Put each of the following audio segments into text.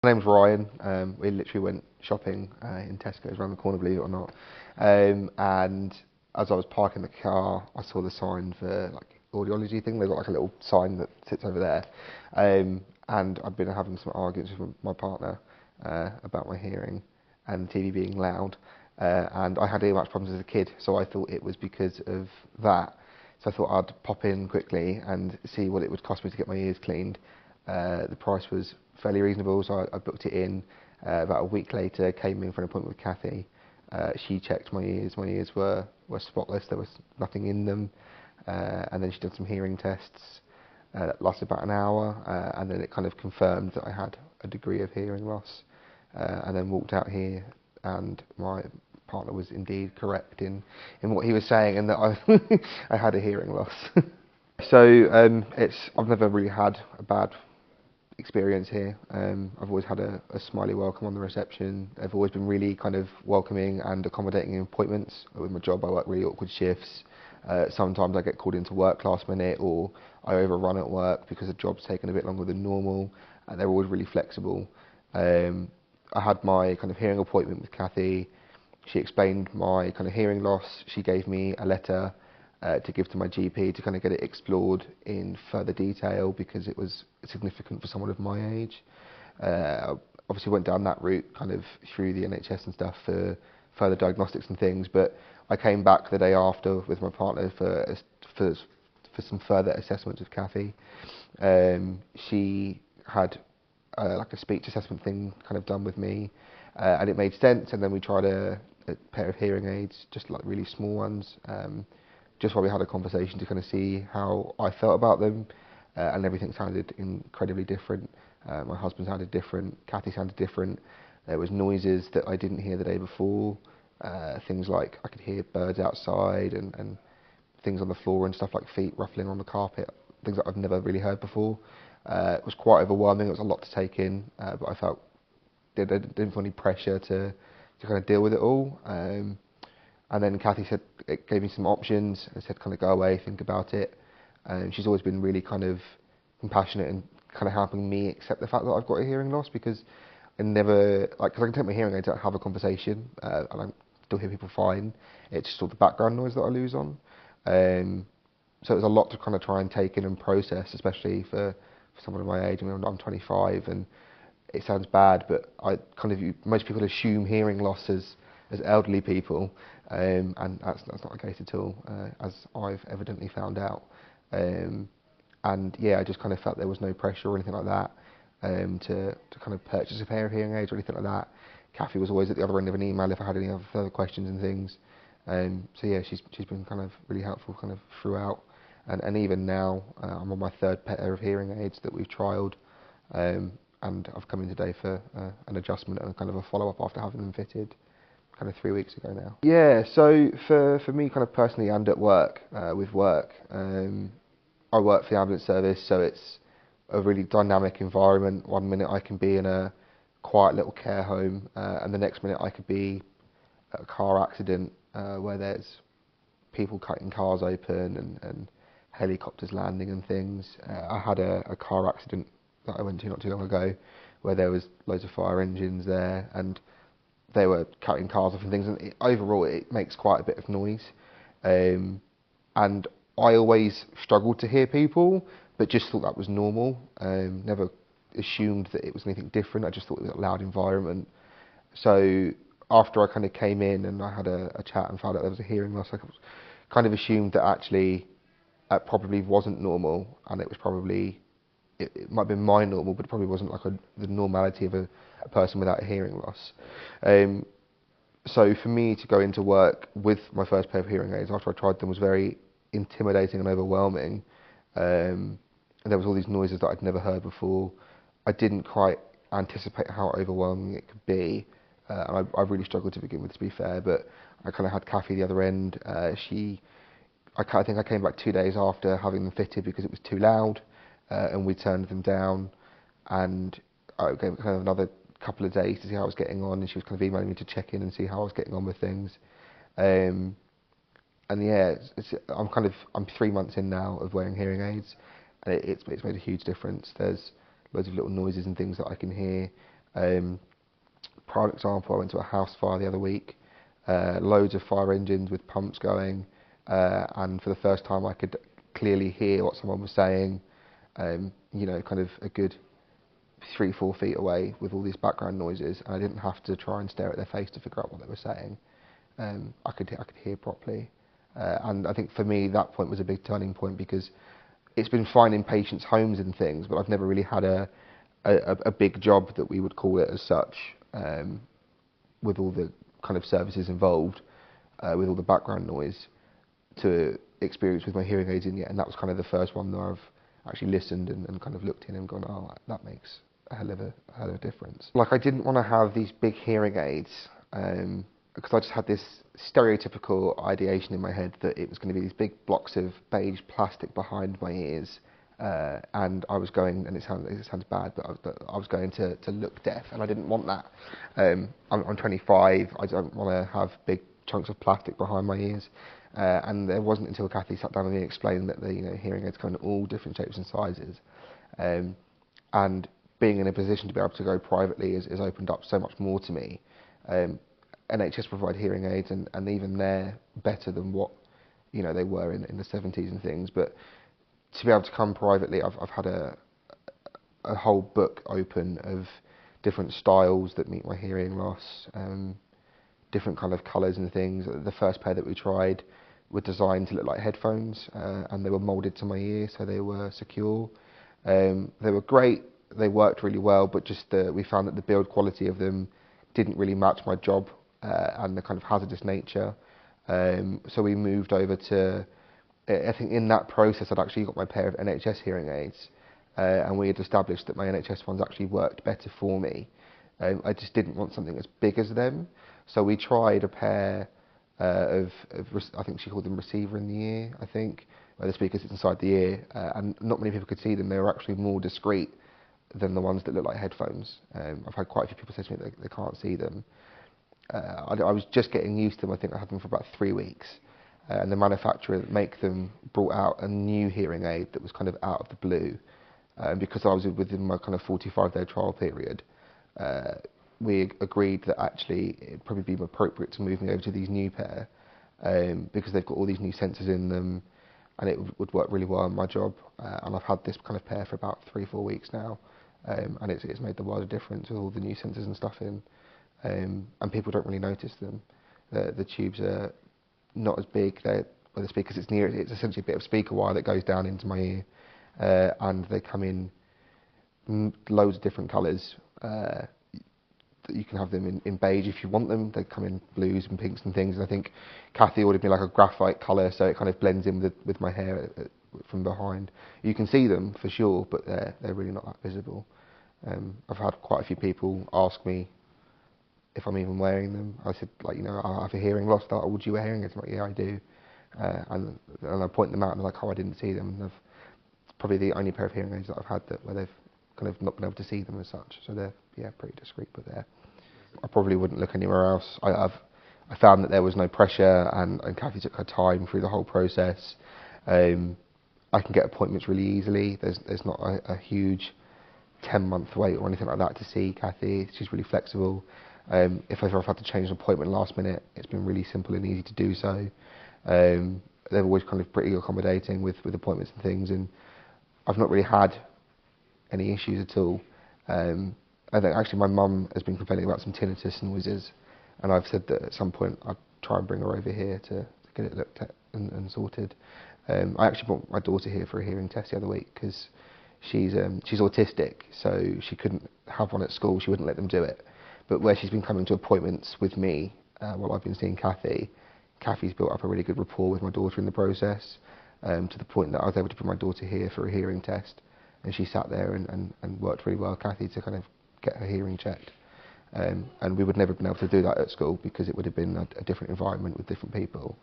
My name's Ryan. We literally went shopping in Tesco's around the corner, believe it or not. And as I was parking the car, I saw the sign for like Audiology thing. They've got like a little sign that sits over there. And I've been having some arguments with my partner about my hearing and the TV being loud. And I had earwax problems as a kid, so I thought it was because of that. So I thought I'd pop in quickly and see what it would cost me to get my ears cleaned. The price was fairly reasonable, so I booked it in. About a week later, came in for an appointment with Cathy. She checked my ears. My ears were spotless. There was nothing in them. And then she did some hearing tests. That lasted about an hour, and then it kind of confirmed that I had a degree of hearing loss. And then walked out here, and my partner was indeed correct in what he was saying, and that I had a hearing loss. So I've never really had a bad experience here. I've always had a smiley welcome on the reception. They've always been really kind of welcoming and accommodating in appointments. With my job, I work really awkward shifts. Sometimes I get called into work last minute, or I overrun at work because the job's taken a bit longer than normal. They're always really flexible. I had my kind of hearing appointment with Cathy. She explained my kind of hearing loss. She gave me a letter to give to my GP to kind of get it explored in further detail because it was significant for someone of my age. Obviously went down that route kind of through the NHS and stuff for further diagnostics and things, but I came back the day after with my partner for some further assessments with Cathy. She had like a speech assessment thing kind of done with me, and it made sense, and then we tried a pair of hearing aids, just like really small ones, just while we had a conversation to kind of see how I felt about them, and everything sounded incredibly different. My husband sounded different, Cathy sounded different. There was noises that I didn't hear the day before, things like I could hear birds outside and things on the floor and stuff like feet ruffling on the carpet, things that I've never really heard before. It was quite overwhelming, it was a lot to take in, but I felt I didn't feel any pressure to kind of deal with it all. And then Cathy said, it gave me some options and said kind of go away, think about it. And she's always been really kind of compassionate and kind of helping me accept the fact that I've got a hearing loss, because I never, like, because I can take my hearing aids out, have a conversation, and I still hear people fine. It's just all the background noise that I lose on. So it was a lot to kind of try and take in and process, especially for someone of my age. I mean, I'm 25, and it sounds bad, but most people assume hearing loss as elderly people, and that's not the case at all, as I've evidently found out. And yeah, I just kind of felt there was no pressure or anything like that to kind of purchase a pair of hearing aids or anything like that. Cathy was always at the other end of an email if I had any other further questions and things. So yeah, she's been kind of really helpful kind of throughout, and even now I'm on my third pair of hearing aids that we've trialled, and I've come in today for an adjustment and kind of a follow-up after having them fitted kind of 3 weeks ago now. Yeah, so for me kind of personally and at work, with work, I work for the ambulance service, so it's a really dynamic environment. One minute I can be in a quiet little care home, and the next minute I could be at a car accident where there's people cutting cars open and helicopters landing and things. I had a car accident that I went to not too long ago where there was loads of fire engines there and they were cutting cars off and things, and overall it makes quite a bit of noise, and I always struggled to hear people, but just thought that was normal. Never assumed that it was anything different. I just thought it was a loud environment. So after I kind of came in and I had a chat and found out there was a hearing loss, I kind of assumed that actually that probably wasn't normal, and it was probably, it might have been my normal, but it probably wasn't like the normality of a person without a hearing loss. So for me to go into work with my first pair of hearing aids after I tried them was very intimidating and overwhelming. And there was all these noises that I'd never heard before. I didn't quite anticipate how overwhelming it could be. And I really struggled to begin with, to be fair, but I kind of had Cathy the other end. I think I came back 2 days after having them fitted because it was too loud, and we turned them down, and I gave kind of another couple of days to see how I was getting on, and she was kind of emailing me to check in and see how I was getting on with things. And yeah, I'm 3 months in now of wearing hearing aids, and it's made a huge difference. There's loads of little noises and things that I can hear. Prime example, I went to a house fire the other week, loads of fire engines with pumps going, and for the first time I could clearly hear what someone was saying, kind of a good 3-4 feet away with all these background noises, and I didn't have to try and stare at their face to figure out what they were saying. I could hear properly, and I think for me that point was a big turning point, because it's been fine in patients' homes and things, but I've never really had a big job that we would call it as such, with all the kind of services involved, with all the background noise, to experience with my hearing aids in yet, and that was kind of the first one that I've actually listened and kind of looked in and gone, oh, that makes a hell of a difference. Like, I didn't want to have these big hearing aids, because I just had this stereotypical ideation in my head that it was going to be these big blocks of beige plastic behind my ears, and I was going, and it sounds bad, but I was going to look deaf, and I didn't want that. I'm 25, I don't want to have big chunks of plastic behind my ears, and it wasn't until Cathy sat down with me and explained that the hearing aids come in all different shapes and sizes, and being in a position to be able to go privately has opened up so much more to me. NHS provide hearing aids, and even they're better than what they were in the 70s and things, but to be able to come privately, I've had a whole book open of different styles that meet my hearing loss, different kind of colours and things. The first pair that we tried were designed to look like headphones, and they were moulded to my ear, so they were secure. They were great, they worked really well, but just we found that the build quality of them didn't really match my job and the kind of hazardous nature. So we moved over to, I think in that process I'd actually got my pair of NHS hearing aids, and we had established that my NHS ones actually worked better for me. I just didn't want something as big as them, so we tried a pair of I think she called them receiver in the ear, I think, where the speaker sits inside the ear, and not many people could see them. They were actually more discreet than the ones that look like headphones. I've had quite a few people say to me that they can't see them. I was just getting used to them. I think I had them for about 3 weeks, and the manufacturer that make them brought out a new hearing aid that was kind of out of the blue, because I was within my kind of 45-day trial period. We agreed that actually it'd probably be more appropriate to move me over to these new pair, because they've got all these new sensors in them, and it would work really well on my job. And I've had this kind of pair for about 3-4 weeks now, and it's made the world of difference with all the new sensors and stuff in, and people don't really notice them. The tubes are not as big. Where the speaker sits near it, it's essentially a bit of speaker wire that goes down into my ear, and they come in loads of different colours. You can have them in beige if you want them. They come in blues and pinks and things. And I think Cathy ordered me like a graphite colour, so it kind of blends in with my hair from behind. You can see them for sure, but they're really not that visible. I've had quite a few people ask me if I'm even wearing them. I said, like, I have a hearing loss. They're like, would you wear hearing aids? I'm like, yeah, I do. And I point them out, and they're like, oh, I didn't see them. And it's probably the only pair of hearing aids that I've had where they've kind of not been able to see them as such. So they're pretty discreet, but they're. I probably wouldn't look anywhere else. I found that there was no pressure, and Cathy took her time through the whole process. I can get appointments really easily. There's not a huge 10-month wait or anything like that to see Cathy. She's really flexible. If I've had to change an appointment last minute, it's been really simple and easy to do so. They're always kind of pretty accommodating with appointments and things, and I've not really had any issues at all. I think actually my mum has been complaining about some tinnitus noises, and I've said that at some point I'd try and bring her over here to get it looked at and sorted. I actually brought my daughter here for a hearing test the other week, because she's autistic, so she couldn't have one at school. She wouldn't let them do it. But where she's been coming to appointments with me while I've been seeing Cathy, Cathy's built up a really good rapport with my daughter in the process, to the point that I was able to bring my daughter here for a hearing test, and she sat there and worked really well, Cathy, to kind of get her hearing checked. And we would never have been able to do that at school, because it would have been a different environment with different people.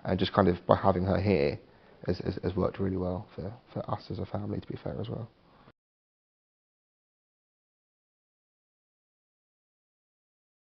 And just kind of by having her here has worked really well for us as a family, to be fair, as well.